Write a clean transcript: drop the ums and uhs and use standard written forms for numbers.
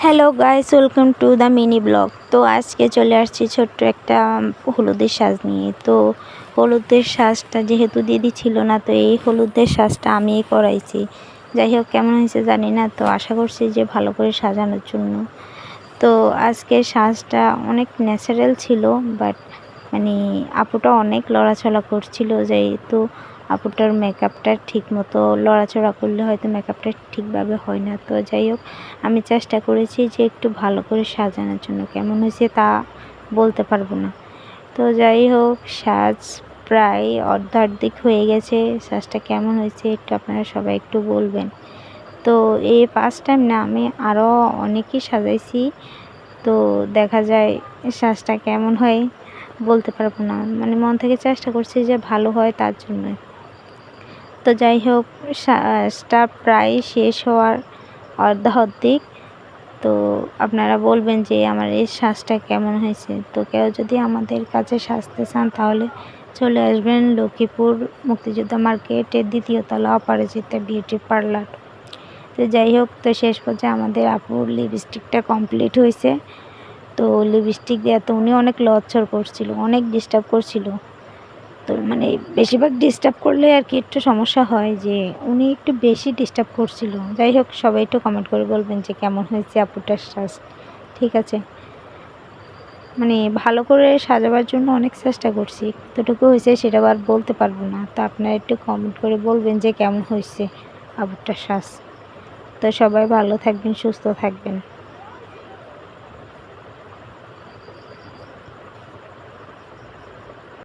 Hello guys, welcome to the mini blog. তো আজকে চলে আসছি ছোট্ট একটা হলুদের সাজ নিয়ে। তো হলুদের সাজটা যেহেতু দিদি ছিল না, তো এই হলুদের সাজটা আমিই করাইছি। যাই হোক, কেমন হয়েছে জানি না, তো আশা করছি যে ভালো করে সাজানোর জন্য। তো আজকের সাজটা অনেক ন্যাচারাল ছিল, বাট আপুটা অনেক লড়াচড়া করছিল, যেহেতু আপুটার মেকআপটা ঠিক মতো লড়াচড়া করলে হয়তো মেকআপটা ঠিকভাবে হয় না। তো যাই হোক, আমি চেষ্টা করেছি যে একটু ভালো করে সাজানোর জন্য। কেমন হয়েছে তা বলতে পারবো না। তো যাই হোক, সাজ প্রায় অর্ধেক হয়ে গেছে। সাজটা কেমন হয়েছে একটু আপনারা সবাই একটু বলবেন। তো এই ফার্স্ট টাইম না, আমি আরও অনেকই সাজাইছি। তো দেখা যায় সাজটা কেমন হয় বলতে পারবো না, মন থেকে চেষ্টা করছি যে ভালো হয় তার জন্য। তো যাই হোক, সাজটা প্রায় শেষ হওয়ার অর্ধেক। তো আপনারা বলবেন যে আমার এই সাজটা কেমন হয়েছে। তো কেউ যদি আমাদের কাছে সাজতে চান তাহলে চলে আসবেন লক্ষ্মীপুর মুক্তিযোদ্ধা মার্কেটের ২য় তলা অপরাজিতা বিউটি পার্লার। তো যাই হোক, তো শেষ পর্যায়ে আমাদের আপুর লিপস্টিকটা কমপ্লিট হয়েছে। তো লিপস্টিক দিয়ে তো উনি অনেক লড়চড় করছিল, অনেক ডিস্টার্ব করছিল। তো বেশিরভাগ ডিস্টার্ব করলে আর কি একটু সমস্যা হয়, যে উনি একটু বেশি ডিস্টার্ব করছিল। যাই হোক, সবাই একটু কমেন্ট করে বলবেন যে কেমন হয়েছে আপুটার সাজ। ঠিক আছে, ভালো করে সাজাবার জন্য অনেক চেষ্টা করছি, কতটুকু হয়েছে সেটা আর বলতে পারবো না। তো আপনারা একটু কমেন্ট করে বলবেন যে কেমন হয়েছে আপুটার সাজ। তো সবাই ভালো থাকবেন, সুস্থ থাকবেন।